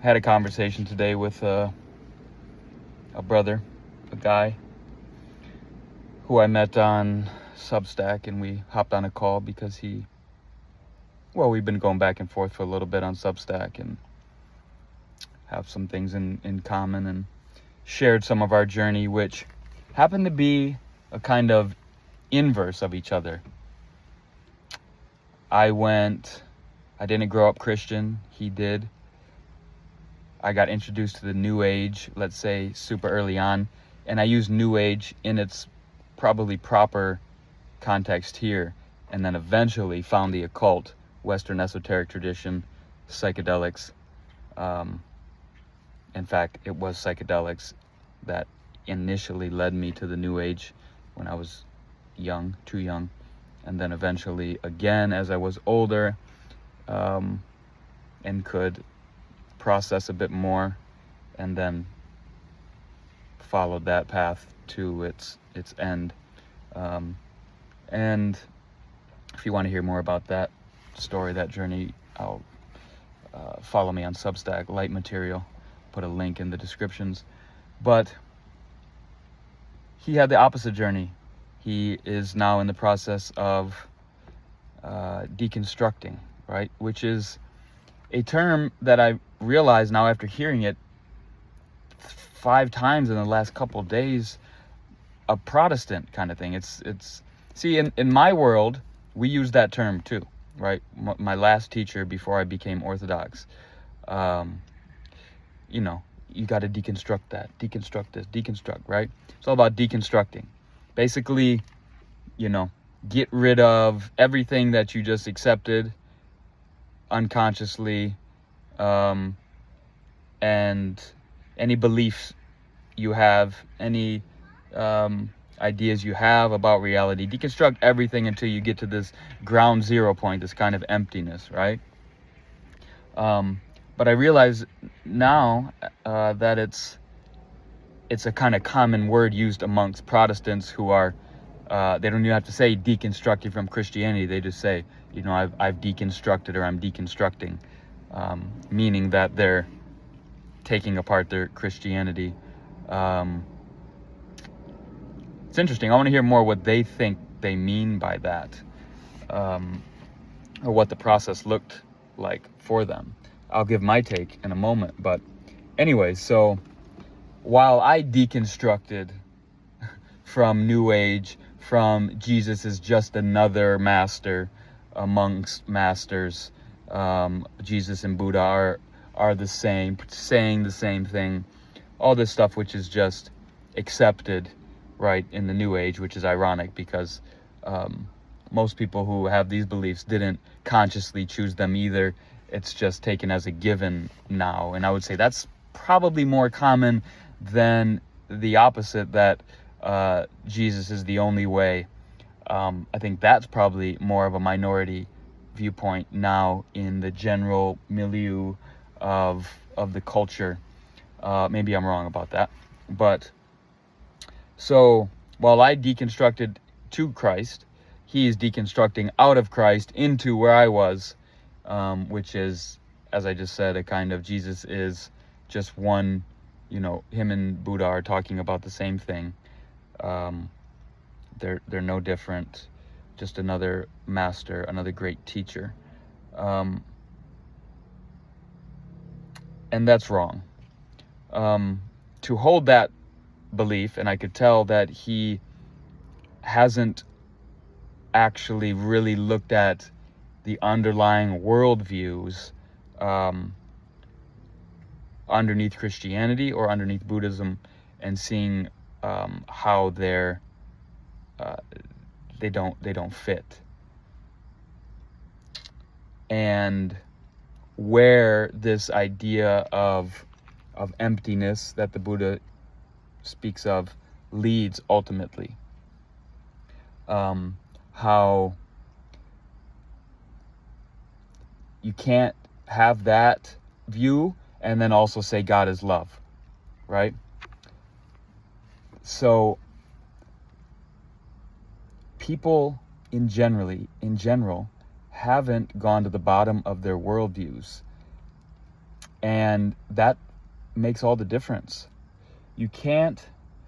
had a conversation today with a brother, a guy who I met on Substack, and we hopped on a call because we've been going back and forth for a little bit on Substack and have some things in common, and shared some of our journey, which happened to be a kind of inverse of each other. I didn't grow up Christian. He did. I got introduced to the New Age, let's say, super early on. And I use New Age in its probably proper context here. And then eventually found the occult, Western esoteric tradition, psychedelics. In fact, it was psychedelics that initially led me to the New Age when I was young, too young. And then eventually, again, as I was older, and could process a bit more, and then followed that path to its end. And if you want to hear more about that story, that journey, I'll follow me on Substack, Light Material. Put a link in the descriptions. But he had the opposite journey. He is now in the process of deconstructing, right? Which is a term that I realize now after hearing it 5 times in the last couple of days, a Protestant kind of thing. It's see, in my world, we use that term too, right? My last teacher before I became Orthodox, you got to deconstruct that, deconstruct this, deconstruct, right? It's all about deconstructing. Basically, get rid of everything that you just accepted unconsciously, and any beliefs you have, any ideas you have about reality. Deconstruct everything until you get to this ground zero point, this kind of emptiness, right? But I realize now that it's a kind of common word used amongst Protestants who are, they don't even have to say deconstructing from Christianity. They just say, I've deconstructed, or I'm deconstructing, meaning that they're taking apart their Christianity. It's interesting. I want to hear more what they think they mean by that, or what the process looked like for them. I'll give my take in a moment. But anyway, so while I deconstructed from New Age, from Jesus is just another master amongst masters, Jesus and Buddha are the same, saying the same thing, all this stuff which is just accepted, right, in the New Age, which is ironic because most people who have these beliefs didn't consciously choose them either. It's just taken as a given now. And I would say that's probably more common than the opposite, that Jesus is the only way. I think that's probably more of a minority viewpoint now in the general milieu of the culture. Maybe I'm wrong about that. But so while I deconstructed to Christ, he is deconstructing out of Christ into where I was, which is, as I just said, a kind of Jesus is just one, him and Buddha are talking about the same thing. They're no different, just another master, another great teacher. And that's wrong. To hold that belief, and I could tell that he hasn't actually really looked at the underlying worldviews underneath Christianity or underneath Buddhism, and seeing how they don't fit, and where this idea of emptiness that the Buddha speaks of leads ultimately. How you can't have that view and then also say God is love, right? So people in general haven't gone to the bottom of their worldviews And that makes all the difference. You can't,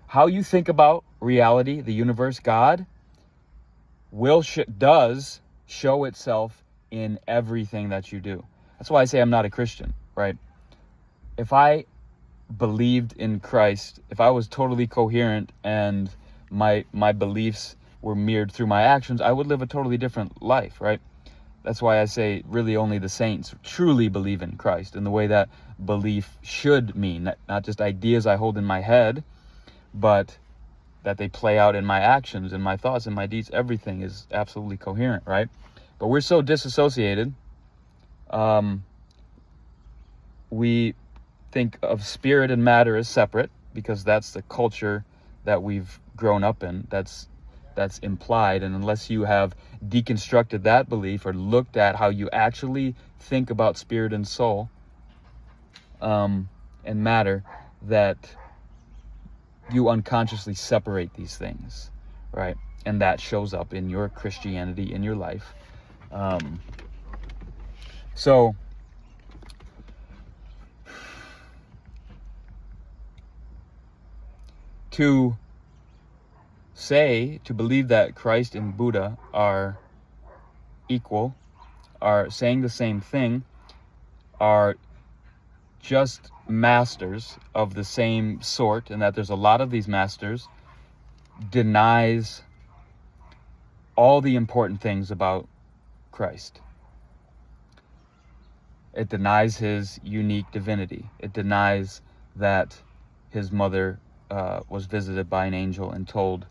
how you think about reality, the universe, God, does show itself in everything that you do. That's why I say I'm not a Christian, right? If I believed in Christ, if I was totally coherent and my beliefs were mirrored through my actions, I would live a totally different life, right? That's why I say really only the saints truly believe in Christ in the way that belief should mean, not just ideas I hold in my head, but that they play out in my actions, in my thoughts, in my deeds. Everything is absolutely coherent, right? But we're so disassociated. We think of spirit and matter as separate because that's the culture that we've grown up in. That's implied. And unless you have deconstructed that belief or looked at how you actually think about spirit and soul and matter, that you unconsciously separate these things, right? And that shows up in your Christianity, in your life. So to believe that Christ and Buddha are equal, are saying the same thing, are just masters of the same sort, and that there's a lot of these masters, denies all the important things about Christ. It denies his unique divinity. It denies that his mother was visited by an angel and told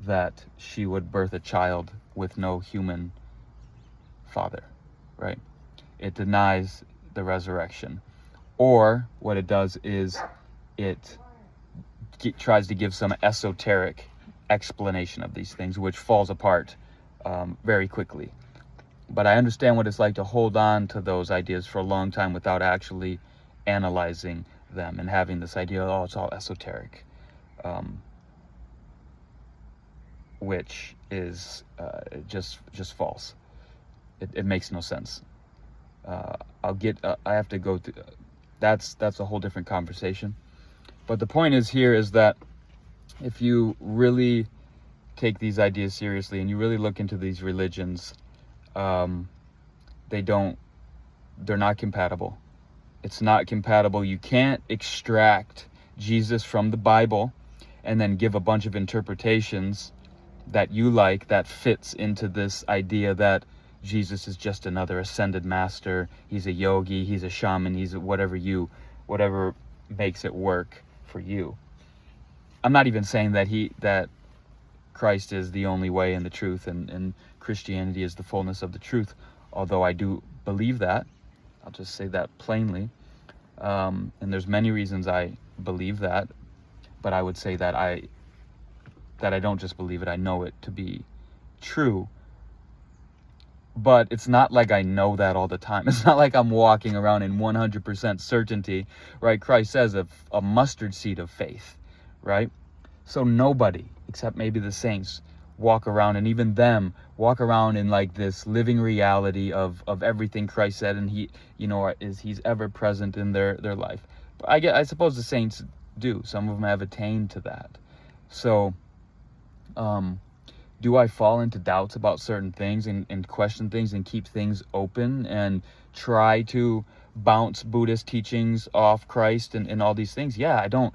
that she would birth a child with no human father, right? It denies the resurrection. Or what it does is it tries to give some esoteric explanation of these things, which falls apart very quickly. But I understand what it's like to hold on to those ideas for a long time without actually analyzing them and having this idea, oh, it's all esoteric, which is just false. It makes no sense. I have to go through. That's a whole different conversation. But the point is that if you really take these ideas seriously and you really look into these religions, they're not compatible. It's not compatible. You can't extract Jesus from the Bible and then give a bunch of interpretations that you like that fits into this idea that Jesus is just another ascended master. He's a yogi, he's a shaman, he's whatever makes it work for you. I'm not even saying that Christ is the only way and the truth and Christianity is the fullness of the truth, although I do believe that. I'll just say that plainly. And there's many reasons I believe that, but I would say that I don't just believe it, I know it to be true. But it's not like I know that all the time. It's not like I'm walking around in 100% certainty, right? Christ says a mustard seed of faith, right? So nobody, except maybe the saints, walk around, and even them walk around in like this living reality of everything Christ said, and he's ever present in their life. But I suppose the saints do. Some of them have attained to that. So, do I fall into doubts about certain things and question things and keep things open and try to bounce Buddhist teachings off Christ and all these things? Yeah, I don't.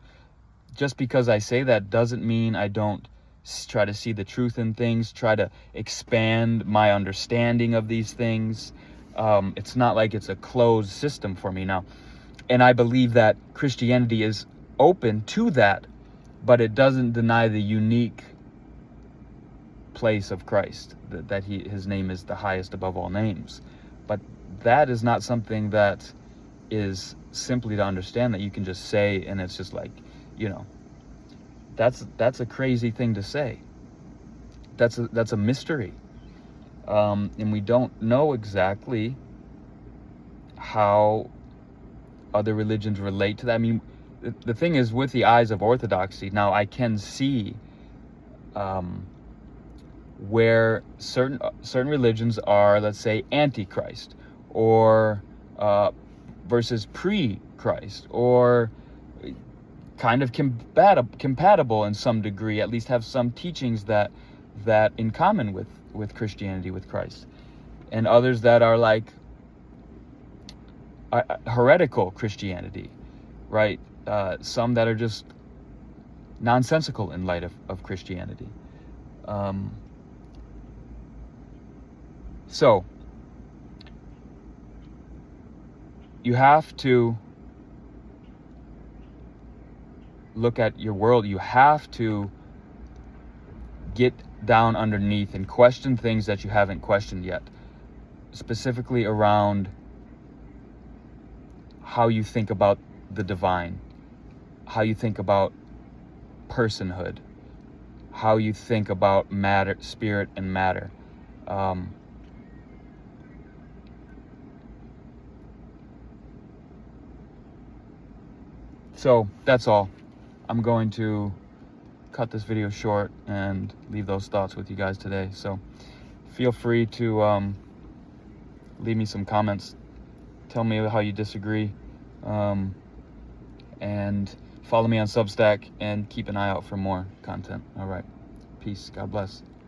Just because I say that doesn't mean I don't try to see the truth in things, try to expand my understanding of these things. It's not like it's a closed system for me now. And I believe that Christianity is open to that, but it doesn't deny the unique place of Christ, that his name is the highest above all names. But that is not something that is simply to understand that you can just say and it's just like, that's a crazy thing to say. That's a mystery, and we don't know exactly how other religions relate to that. I mean, the thing is, with the eyes of orthodoxy, now I can see where certain religions are, let's say, antichrist or versus pre-Christ, or kind of compatible in some degree, at least have some teachings that in common with Christianity, with Christ, and others that are like heretical Christianity, right? Some that are just nonsensical in light of Christianity. So you have to look at your world. You have to get down underneath and question things that you haven't questioned yet, specifically around how you think about the divine, how you think about personhood, how you think about matter, spirit and matter. So that's all. I'm going to cut this video short and leave those thoughts with you guys today. So feel free to leave me some comments. Tell me how you disagree. And follow me on Substack and keep an eye out for more content. All right. Peace. God bless.